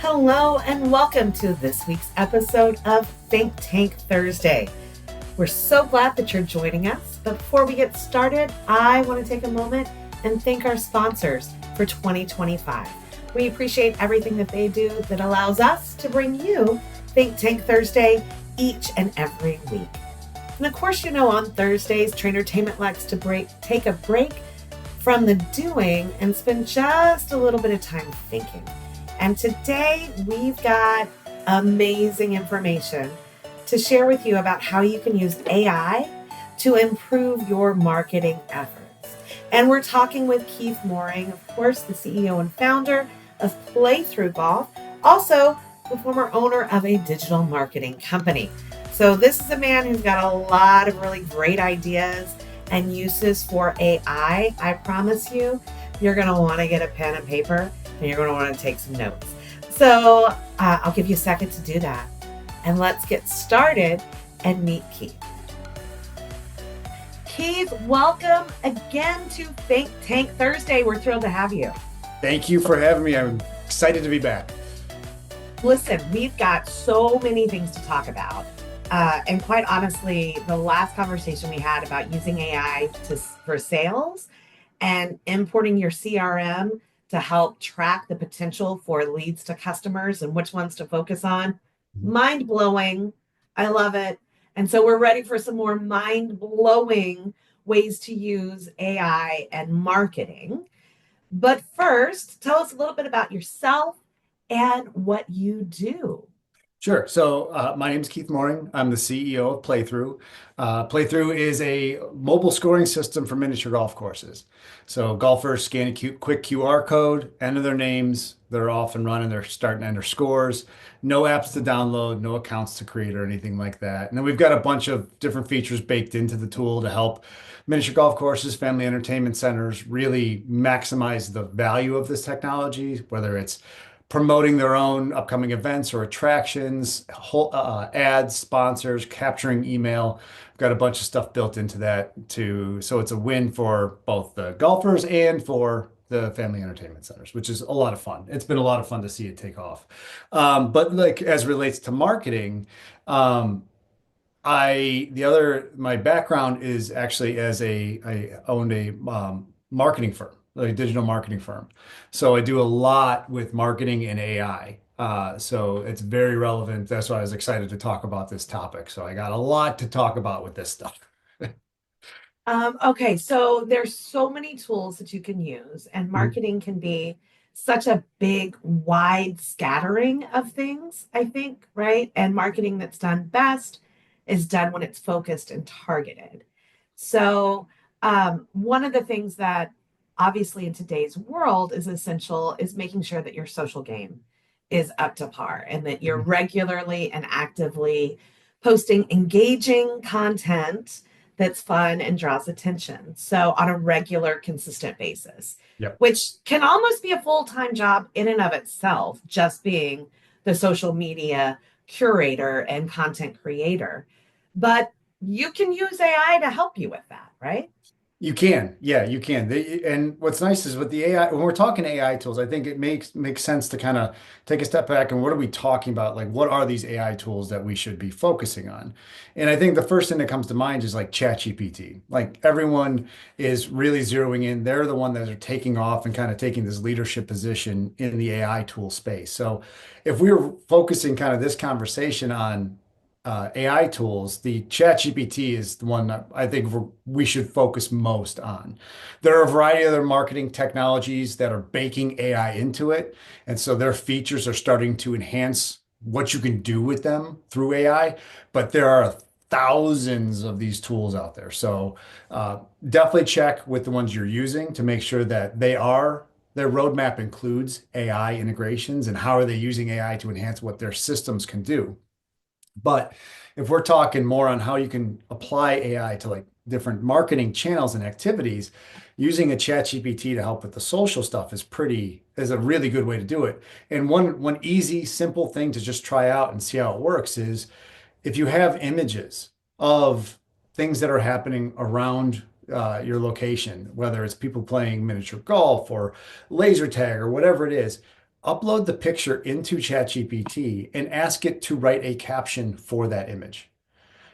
Hello, and welcome to this week's episode of Think Tank Thursday. We're so glad that you're joining us. But before we get started, I want to take a moment and thank our sponsors for 2025. We appreciate everything that they do that allows us to bring you Think Tank Thursday each and every week. And of course, on Thursdays, Trainertainment likes to take a break from the doing and spend just a little bit of time thinking. And today we've got amazing information to share with you about how you can use AI to improve your marketing efforts. And we're talking with Keith Moehring, of course, the CEO and founder of PlayThru Golf, also the former owner of a digital marketing company. So this is a man who's got a lot of really great ideas and uses for AI. I promise you're going to want to get a pen and paper and you're going to want to take some notes. So I'll give you a second to do that. And let's get started and meet Keith. Keith, welcome again to Think Tank Thursday. We're thrilled to have you. Thank you for having me. I'm excited to be back. Listen, we've got so many things to talk about. And quite honestly, the last conversation we had about using AI for sales and importing your CRM to help track the potential for leads to customers and which ones to focus on. Mind blowing. I love it. And so we're ready for some more mind blowing ways to use AI and marketing. But first, tell us a little bit about yourself and what you do. Sure. So my name is Keith Moehring. I'm the CEO of PlayThru. PlayThru is a mobile scoring system for miniature golf courses. So golfers scan a quick QR code, enter their names, they're off and running, they're starting to enter scores. No apps to download, no accounts to create or anything like that. And then we've got a bunch of different features baked into the tool to help miniature golf courses, family entertainment centers really maximize the value of this technology, whether it's promoting their own upcoming events or attractions, ads, sponsors, capturing email. We've got a bunch of stuff built into that too. So it's a win for both the golfers and for the family entertainment centers, which is a lot of fun. It's been a lot of fun to see it take off. But like as relates to marketing, my background is actually I owned a marketing firm, like a digital marketing firm. So I do a lot with marketing and AI. So it's very relevant. That's why I was excited to talk about this topic. So I got a lot to talk about with this stuff. Okay, so there's so many tools that you can use, and marketing can be such a big, wide scattering of things, I think, right? And marketing that's done best is done when it's focused and targeted. So, one of the things that obviously in today's world is essential is making sure that your social game is up to par and that you're regularly and actively posting engaging content that's fun and draws attention. So on a regular, consistent basis, Yep. which can almost be a full-time job in and of itself, just being the social media curator and content creator. But you can use AI to help you with that, right? You can, yeah, you can. And what's nice is with the AI, when we're talking AI tools, I think it makes sense to kind of take a step back and what are we talking about? Like, what are these AI tools that we should be focusing on? And I think the first thing that comes to mind is like ChatGPT. Like everyone is really zeroing in. They're the one that are taking off and kind of taking this leadership position in the AI tool space. So if we were focusing kind of this conversation on AI tools, the ChatGPT is the one that I think we should focus most on. There are a variety of other marketing technologies that are baking AI into it. And so their features are starting to enhance what you can do with them through AI. But there are thousands of these tools out there. So definitely check with the ones you're using to make sure that their roadmap includes AI integrations and how are they using AI to enhance what their systems can do. But if we're talking more on how you can apply AI to like different marketing channels and activities, using a chat GPT to help with the social stuff is a really good way to do it. And one easy, simple thing to just try out and see how it works is if you have images of things that are happening around your location, whether it's people playing miniature golf or laser tag or whatever it is, upload the picture into ChatGPT and ask it to write a caption for that image.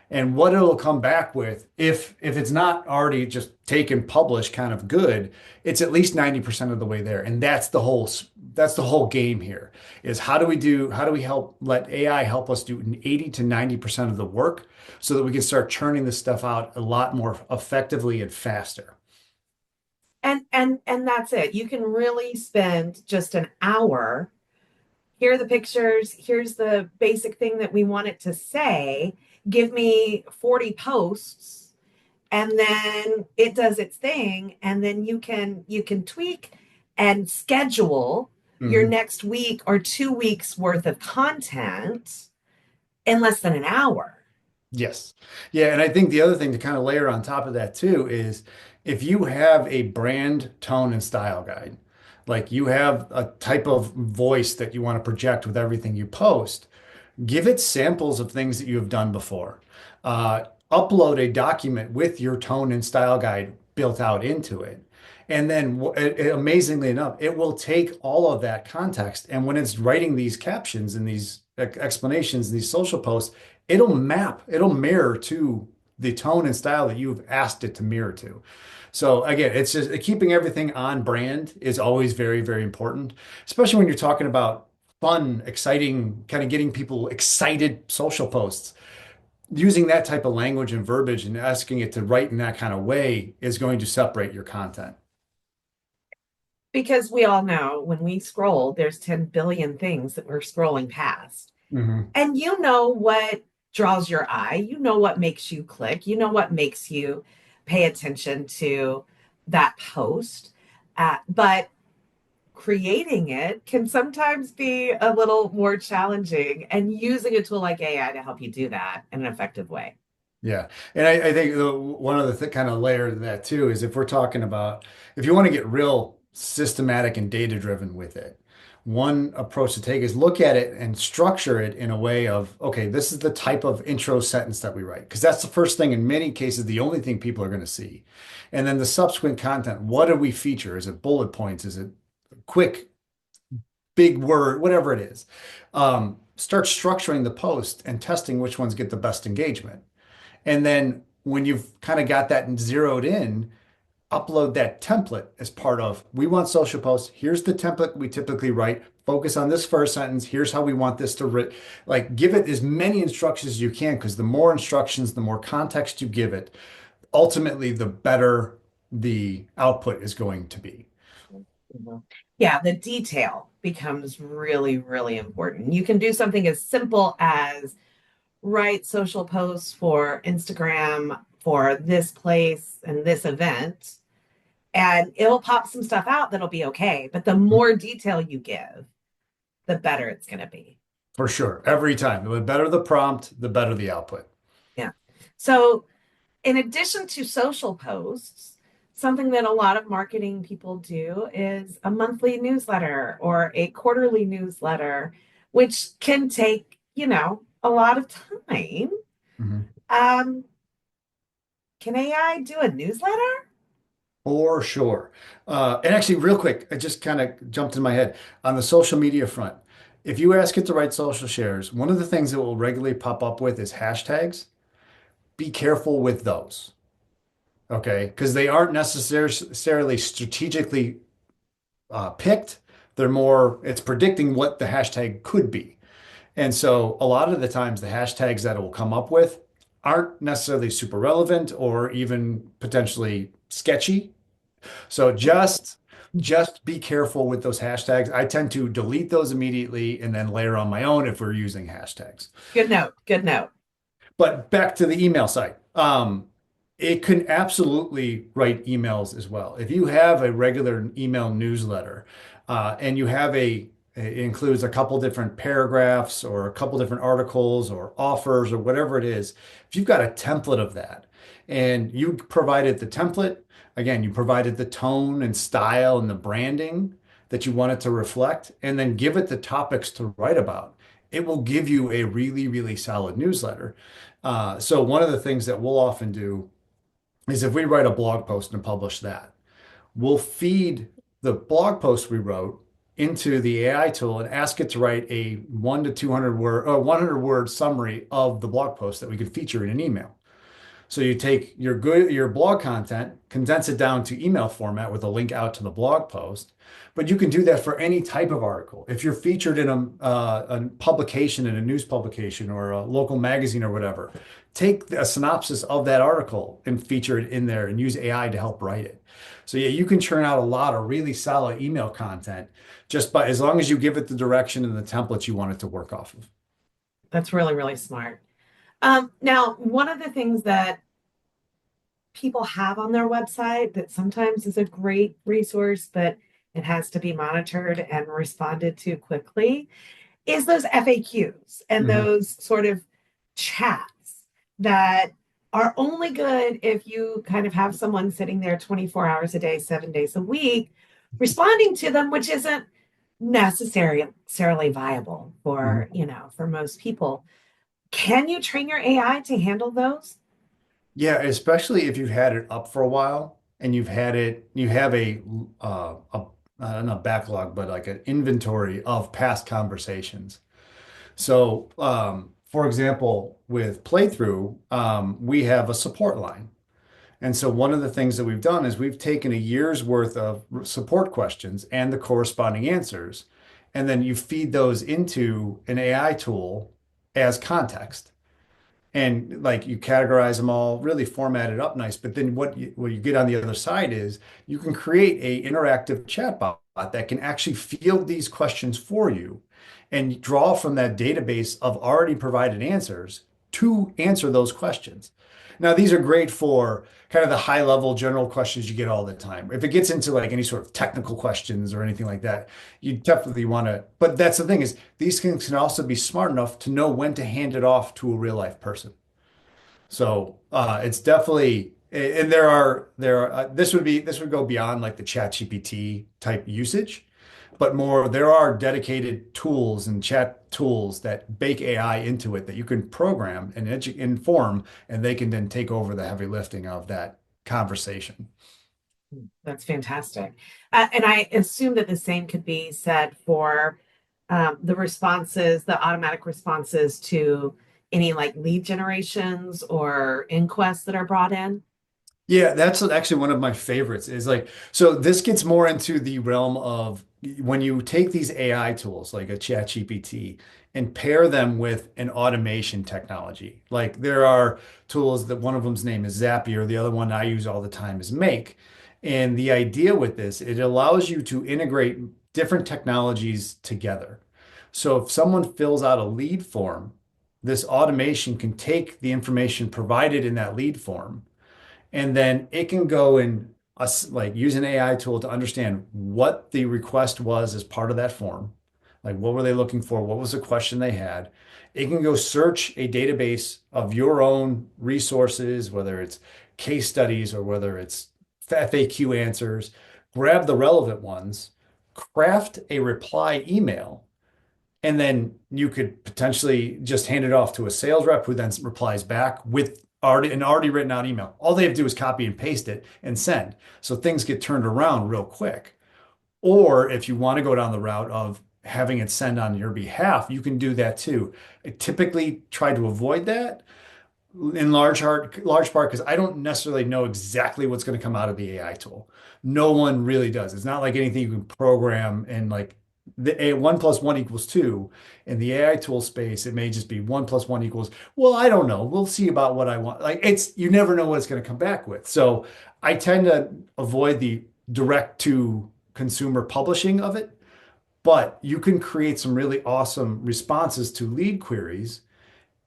And what it'll come back with, if it's not already just taken published kind of good, it's at least 90% of the way there. And that's the whole game here is how do we help let AI help us do 80 to 90% of the work so that we can start churning this stuff out a lot more effectively and faster. And that's it. You can really spend just an hour. Here are the pictures. Here's the basic thing that we want it to say. Give me 40 posts, and then it does its thing, and then you can tweak and schedule your Mhm. next week or 2 weeks worth of content in less than an hour. Yes. Yeah. And I think the other thing to kind of layer on top of that too is if you have a brand tone and style guide, like you have a type of voice that you want to project with everything you post, give it samples of things that you have done before. Upload a document with your tone and style guide built out into it. And then, amazingly enough, it will take all of that context. And when it's writing these captions and these explanations, these social posts, it'll mirror to the tone and style that you've asked it to mirror to. So again, it's just keeping everything on brand is always very, very important, especially when you're talking about fun, exciting, kind of getting people excited social posts. Using that type of language and verbiage and asking it to write in that kind of way is going to separate your content. Because we all know when we scroll, there's 10 billion things that we're scrolling past. Hmm. And you know what draws your eye, you know what makes you click, you know what makes you pay attention to that post. But creating it can sometimes be a little more challenging, and using a tool like AI to help you do that in an effective way. Yeah. And I think one of the kind of layer of that too is if we're talking about if you want to get real systematic and data driven with it, one approach to take is look at it and structure it in a way of, okay, this is the type of intro sentence that we write. Because that's the first thing, in many cases, the only thing people are going to see. And then the subsequent content, what do we feature? Is it bullet points? Is it quick, big word, whatever it is? Start structuring the post and testing which ones get the best engagement. And then when you've kind of got that zeroed in, upload that template as part of we want social posts. Here's the template we typically write. Focus on this first sentence. Here's how we want this to write. Like give it as many instructions as you can, because the more instructions, the more context you give it, ultimately, the better the output is going to be. Mhm. Yeah, the detail becomes really, really important. You can do something as simple as write social posts for Instagram for this place and this event, and it'll pop some stuff out that'll be okay. But the more detail you give, the better it's going to be. For sure. Every time. The better the prompt, the better the output. Yeah. So, in addition to social posts, something that a lot of marketing people do is a monthly newsletter or a quarterly newsletter, which can take, a lot of time. Mhm. Um, can AI do a newsletter? For sure. And actually, real quick, it just kind of jumped in my head on the social media front. If you ask it to write social shares, one of the things it will regularly pop up with is hashtags. Be careful with those, okay? Because they aren't necessarily strategically picked. They're more, it's predicting what the hashtag could be. And so a lot of the times, the hashtags that it will come up with aren't necessarily super relevant or even potentially sketchy. So just be careful with those hashtags. I tend to delete those immediately and then layer on my own if we're using hashtags. Good note. Good note. But back to the email site. It can absolutely write emails as well. If you have a regular email newsletter, and you have it includes a couple different paragraphs or a couple different articles or offers or whatever it is, if you've got a template of that and you provided the template, again, you provided the tone and style and the branding that you want it to reflect, and then give it the topics to write about, it will give you a really, really solid newsletter. So one of the things that we'll often do is if we write a blog post and publish that, we'll feed the blog post we wrote into the AI tool and ask it to write a 1 to 200 word or 100 word summary of the blog post that we could feature in an email. So you take your blog content, condense it down to email format with a link out to the blog post. But you can do that for any type of article. If you're featured in a publication, in a news publication or a local magazine or whatever, take a synopsis of that article and feature it in there and use AI to help write it. So yeah, you can churn out a lot of really solid email content just by as long as you give it the direction and the templates you want it to work off of. That's really, really smart. Now, one of the things that people have on their website that sometimes is a great resource, but it has to be monitored and responded to quickly is those FAQs and Mhm. those sort of chats that are only good if you kind of have someone sitting there 24 hours a day, 7 days a week, responding to them, which isn't necessarily viable for, Mhm. for most people. Can you train your AI to handle those? Yeah, especially if you've had it up for a while and you have not a backlog, but like an inventory of past conversations. So, for example, with PlayThru, we have a support line. And so one of the things that we've done is we've taken a year's worth of support questions and the corresponding answers, and then you feed those into an AI tool as context and like you categorize them all, really format it up nice. But then what you get on the other side is you can create a interactive chatbot that can actually field these questions for you and draw from that database of already provided answers to answer those questions. Now, these are great for kind of the high level general questions you get all the time. If it gets into like any sort of technical questions or anything like that, you definitely want to, but that's the thing is these things can also be smart enough to know when to hand it off to a real life person. So it's definitely, and this would go beyond like the chat GPT type usage, but more, there are dedicated tools and chat tools that bake AI into it that you can program and inform, and they can then take over the heavy lifting of that conversation. That's fantastic. And I assume that the same could be said for the responses, the automatic responses to any like lead generations or inquests that are brought in. Yeah, that's actually one of my favorites is like, so this gets more into the realm of when you take these AI tools like a chat GPT and pair them with an automation technology. Like there are tools that one of them's name is Zapier, the other one I use all the time is Make. And the idea with this, it allows you to integrate different technologies together. So if someone fills out a lead form, this automation can take the information provided in that lead form and then it can go and like use an AI tool to understand what the request was as part of that form. Like what were they looking for? What was the question they had? It can go search a database of your own resources, whether it's case studies or whether it's FAQ answers, grab the relevant ones, craft a reply email, and then you could potentially just hand it off to a sales rep who then replies back with already written out email. All they have to do is copy and paste it and send. So things get turned around real quick. Or if you want to go down the route of having it send on your behalf, you can do that too. I typically try to avoid that in large part because I don't necessarily know exactly what's going to come out of the AI tool. No one really does. It's not like anything you can program and like the a 1 + 1 = 2. In the AI tool space, it may just be 1 + 1 = well, I don't know. We'll see about what I want. Like it's you never know what it's going to come back with. So I tend to avoid the direct to consumer publishing of it, but you can create some really awesome responses to lead queries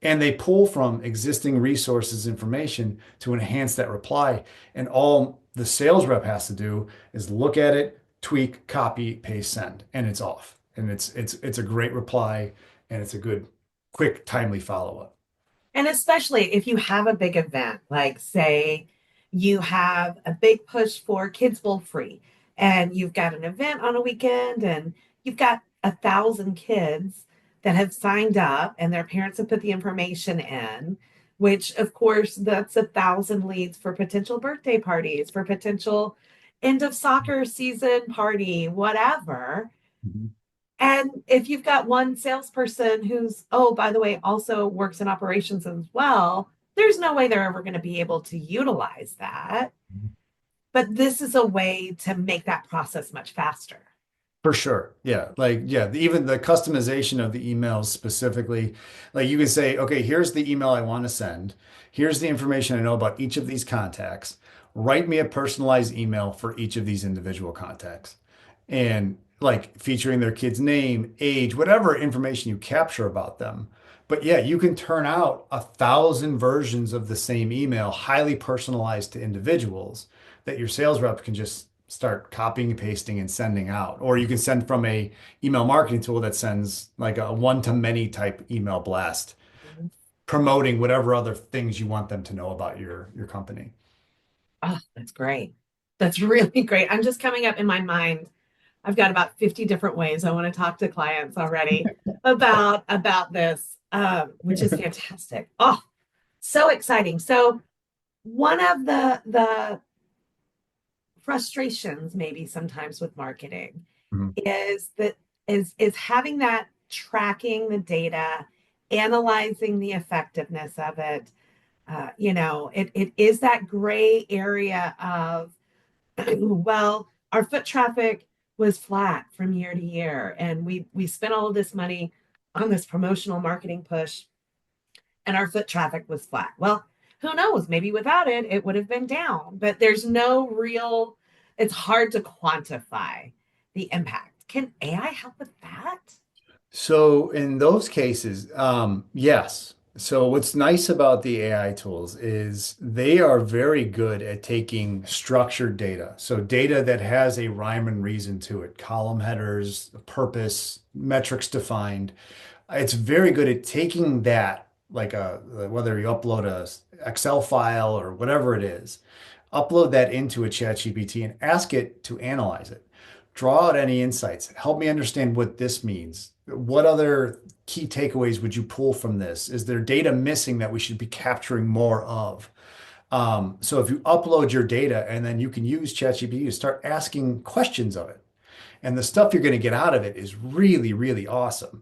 and they pull from existing resources information to enhance that reply. And all the sales rep has to do is look at it, tweak, copy, paste, send, and it's off. And it's a great reply and it's a good, quick, timely follow-up. And especially if you have a big event, like say you have a big push for Kids Bowl Free, and you've got an event on a weekend, and you've got 1,000 kids that have signed up, and their parents have put the information in, which of course that's 1,000 leads for potential birthday parties, for potential end of soccer season party, whatever. Mhm. And if you've got one salesperson who's, oh, by the way, also works in operations as well, there's no way they're ever going to be able to utilize that. But this is a way to make that process much faster. For sure. Yeah. Like, yeah, even the customization of the emails specifically, like you can say, okay, here's the email I want to send. Here's the information I know about each of these contacts. Write me a personalized email for each of these individual contacts. And like featuring their kid's name, age, whatever information you capture about them. But yeah, you can turn out 1,000 versions of the same email, highly personalized to individuals that your sales rep can just start copying and pasting and sending out. Or you can send from a email marketing tool that sends like a one-to-many type email blast promoting whatever other things you want them to know about your company. Oh, that's great. That's really great. I'm just coming up in my mind. I've got about 50 different ways I want to talk to clients already about this, which is fantastic. Oh, so exciting. So one of the frustrations maybe sometimes with marketing Mhm. is that is having that tracking the data, analyzing the effectiveness of it. It is that gray area of, well, our foot traffic was flat from year to year, and we spent all of this money on this promotional marketing push, and our foot traffic was flat. Well, who knows? Maybe without it, it would have been down, but there's no real, it's hard to quantify the impact. Can AI help with that? So in those cases, yes. So what's nice about the AI tools is they are very good at taking structured data. So data that has a rhyme and reason to it, column headers, purpose, metrics defined. It's very good at taking that, like whether you upload a Excel file or whatever it is, upload that into a ChatGPT and ask it to analyze it. Draw out any insights. Help me understand what this means. What other key takeaways would you pull from this? Is there data missing that we should be capturing more of? So if you upload your data and then you can use ChatGPT to start asking questions of it. And the stuff you're going to get out of it is really, really awesome.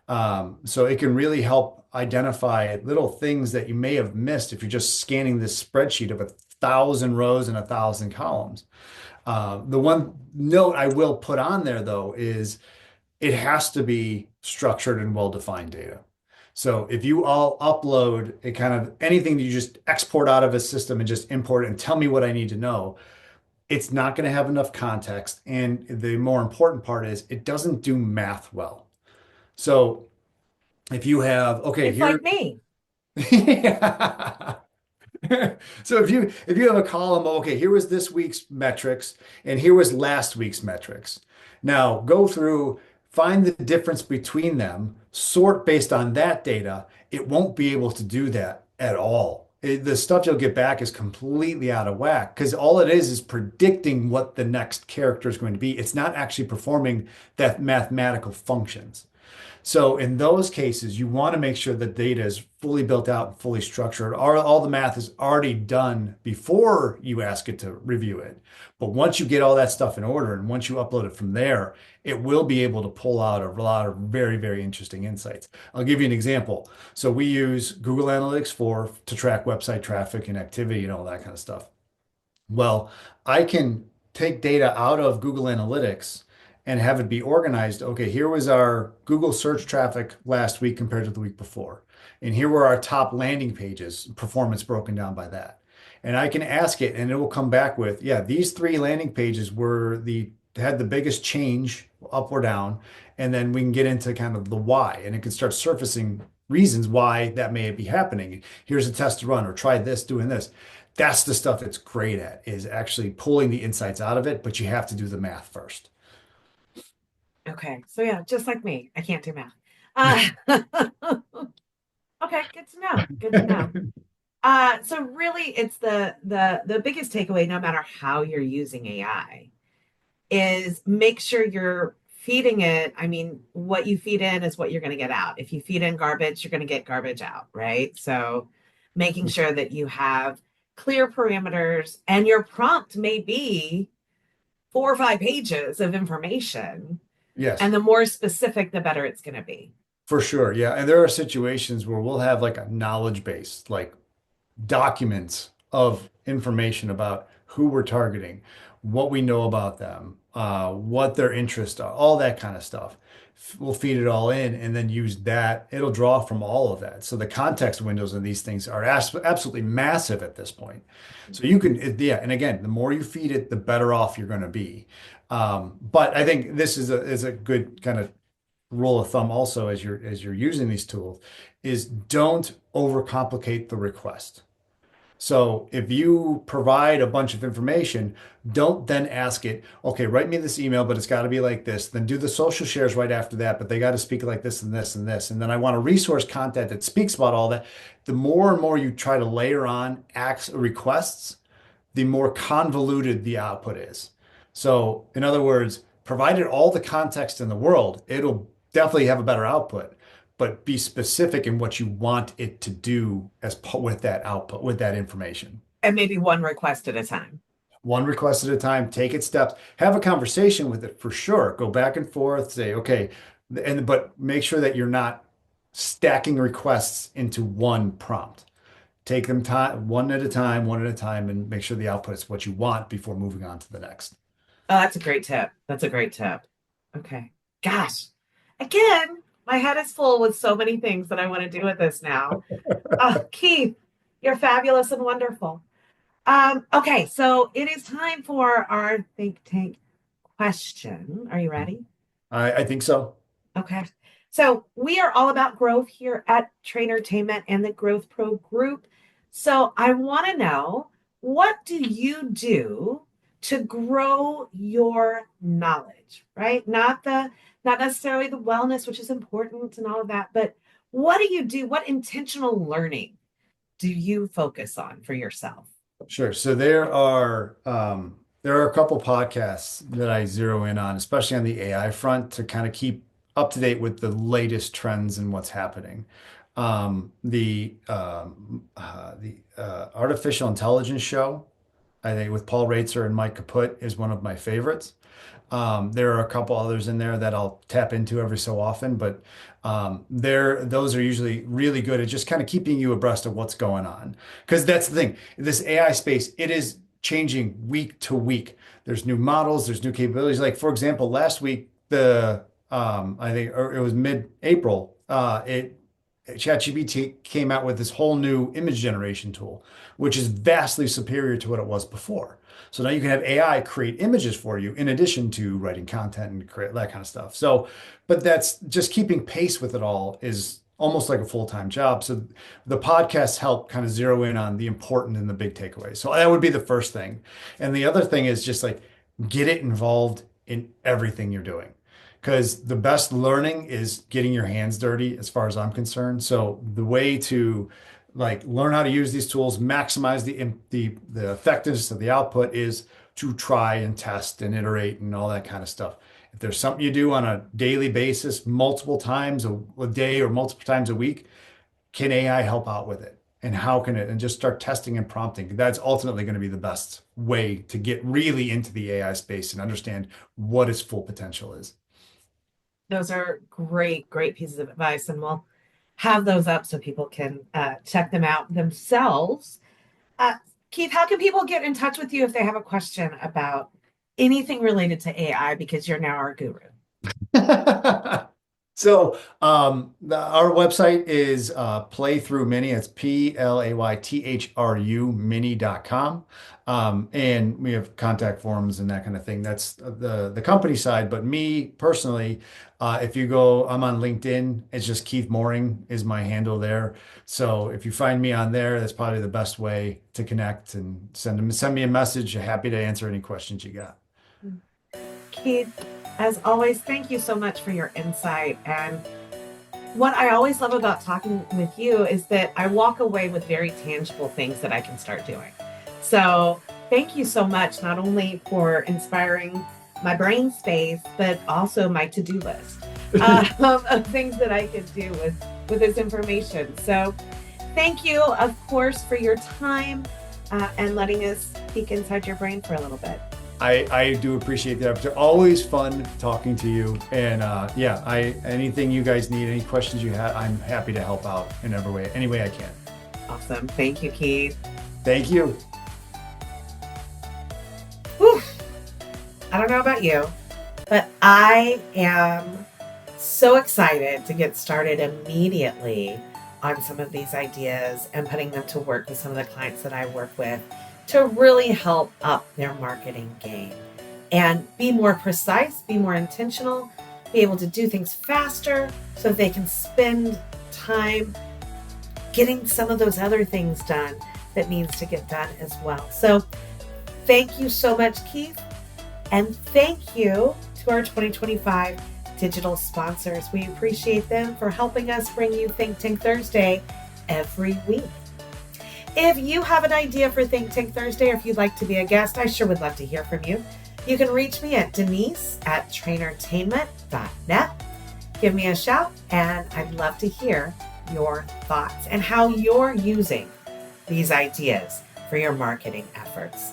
So it can really help identify little things that you may have missed if you're just scanning this spreadsheet of 1,000 rows and 1,000 columns. The one note I will put on there though is it has to be structured and well-defined data. So if you all upload a kind of anything that you just export out of a system and just import it and tell me what I need to know, it's not going to have enough context. And the more important part is it doesn't do math well. So if you have, okay, It's here, like me. yeah. So if you have a column, okay, here was this week's metrics and here was last week's metrics. Now go through, find the difference between them, sort based on that data. It won't be able to do that at all. The stuff you'll get back is completely out of whack because all it is predicting what the next character is going to be. It's not actually performing that mathematical functions. So in those cases, you want to make sure the data is fully built out and fully structured. All the math is already done before you ask it to review it. But once you get all that stuff in order and once you upload it from there, it will be able to pull out a lot of very, very interesting insights. I'll give you an example. So we use Google Analytics to track website traffic and activity and all that kind of stuff. Well, I can take data out of Google Analytics and have it be organized. Okay, here was our Google search traffic last week compared to the week before. And here were our top landing pages, performance broken down by that. And I can ask it and it will come back with, yeah, these three landing pages had the biggest change up or down. And then we can get into kind of the why and it can start surfacing reasons why that may be happening. Here's a test to run or try this, doing this. That's the stuff it's great at is actually pulling the insights out of it, but you have to do the math first. Okay. So yeah, just like me, I can't do math. Uh, okay, good to know. Good to know. So really it's the biggest takeaway, no matter how you're using AI, is make sure you're feeding it. I mean, what you feed in is what you're going to get out. If you feed in garbage, you're going to get garbage out, right? So making sure that you have clear parameters and your prompt may be 4 or 5 pages of information, Yes. And the more specific, the better it's going to be. For sure. Yeah. And there are situations where we'll have like a knowledge base, like documents of information about who we're targeting, what we know about them, what their interests are, all that kind of stuff. We'll feed it all in and then use that. It'll draw from all of that. So the context windows of these things are absolutely massive at this point. So you can, yeah. And again, the more you feed it, the better off you're going to be. But I think this is a good kind of rule of thumb also as you're using these tools is don't overcomplicate the request. So if you provide a bunch of information, don't then ask it, okay, write me this email, but it's got to be like this. Then do the social shares right after that, but they got to speak like this and this and this. And then I want a resource content that speaks about all that. The more and more you try to layer on acts requests, the more convoluted the output is. So, in other words, provided all the context in the world, it'll definitely have a better output, but be specific in what you want it to do with that output, with that information. And maybe one request at a time. One request at a time, take it steps, have a conversation with it for sure. Go back and forth, say, okay, but make sure that you're not stacking requests into one prompt. Take them time one at a time, and make sure the output is what you want before moving on to the next. Oh, that's a great tip. That's a great tip. Okay. Gosh, again, my head is full with so many things that I want to do with this now. Keith, you're fabulous and wonderful. Okay, so it is time for our Think Tank question. Are you ready? I think so. Okay. So we are all about growth here at Trainertainment and the Growth Pro Group. So I want to know, what do you do to grow your knowledge, right? Not necessarily the wellness, which is important and all of that, but what do you do? What intentional learning do you focus on for yourself? Sure. So there are a couple podcasts that I zero in on, especially on the AI front, to kind of keep up to date with the latest trends and what's happening. The artificial intelligence show, I think with Paul Reitzer and Mike Kaput, is one of my favorites. There are a couple others in there that I'll tap into every so often, but those are usually really good at just kind of keeping you abreast of what's going on. Because that's the thing, this AI space, it is changing week to week. There's new models, there's new capabilities. Like for example, last week, I think or it was mid-April, ChatGPT came out with this whole new image generation tool, which is vastly superior to what it was before. So now you can have AI create images for you in addition to writing content and create that kind of stuff. So, but that's just keeping pace with it all is almost like a full-time job. So the podcasts help kind of zero in on the important and the big takeaways. So that would be the first thing. And the other thing is just like get it involved in everything you're doing. Because the best learning is getting your hands dirty, as far as I'm concerned. So the way to like learn how to use these tools, maximize the effectiveness of the output is to try and test and iterate and all that kind of stuff. If there's something you do on a daily basis, multiple times a day or multiple times a week, can AI help out with it? And how can it? And just start testing and prompting. That's ultimately going to be the best way to get really into the AI space and understand what its full potential is. Those are great, great pieces of advice, and we'll have those up so people can check them out themselves. Uh, Keith, how can people get in touch with you if they have a question about anything related to AI? Because you're now our guru. So our website is PlayThru Mini. It's PlayThru mini.com. And we have contact forms and that kind of thing. That's the company side. But me personally, if you go, I'm on LinkedIn. It's just Keith Moehring is my handle there. So if you find me on there, that's probably the best way to connect and send me a message. Happy to answer any questions you got. Keith, as always, thank you so much for your insight. And what I always love about talking with you is that I walk away with very tangible things that I can start doing. So thank you so much, not only for inspiring my brain space, but also my to-do list of things that I could do with this information. So thank you, of course, for your time and letting us peek inside your brain for a little bit. I do appreciate the opportunity. Always fun talking to you. And yeah, anything you guys need, any questions you have, I'm happy to help out in any way I can. Awesome. Thank you, Keith. Thank you. Whew. I don't know about you, but I am so excited to get started immediately on some of these ideas and putting them to work with some of the clients that I work with to really help up their marketing game and be more precise, be more intentional, be able to do things faster so that they can spend time getting some of those other things done that needs to get done as well. So thank you so much, Keith. And thank you to our 2025 digital sponsors. We appreciate them for helping us bring you Think Tank Thursday every week. If you have an idea for Think Tank Thursday, or if you'd like to be a guest, I sure would love to hear from you. You can reach me at denise@trainertainment.net. Give me a shout, and I'd love to hear your thoughts and how you're using these ideas for your marketing efforts.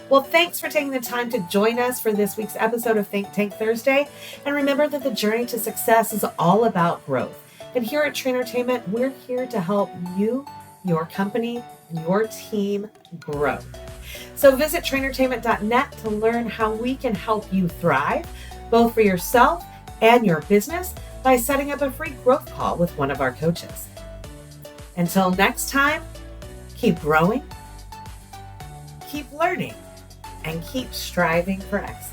Well, thanks for taking the time to join us for this week's episode of Think Tank Thursday. And remember that the journey to success is all about growth. And here at Trainertainment, we're here to help you, your company, and your team grow. So visit trainertainment.net to learn how we can help you thrive, both for yourself and your business, by setting up a free growth call with one of our coaches. Until next time, keep growing, keep learning, and keep striving for excellence.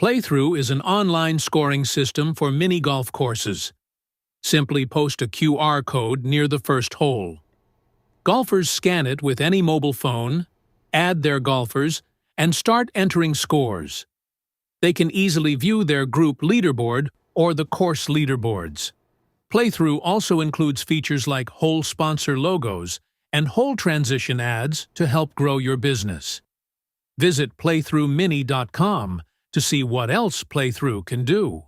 PlayThru is an online scoring system for mini golf courses. Simply post a QR code near the first hole. Golfers scan it with any mobile phone, add their golfers, and start entering scores. They can easily view their group leaderboard or the course leaderboards. PlayThru also includes features like hole sponsor logos and hole transition ads to help grow your business. Visit playthrumini.com to see what else PlayThru can do.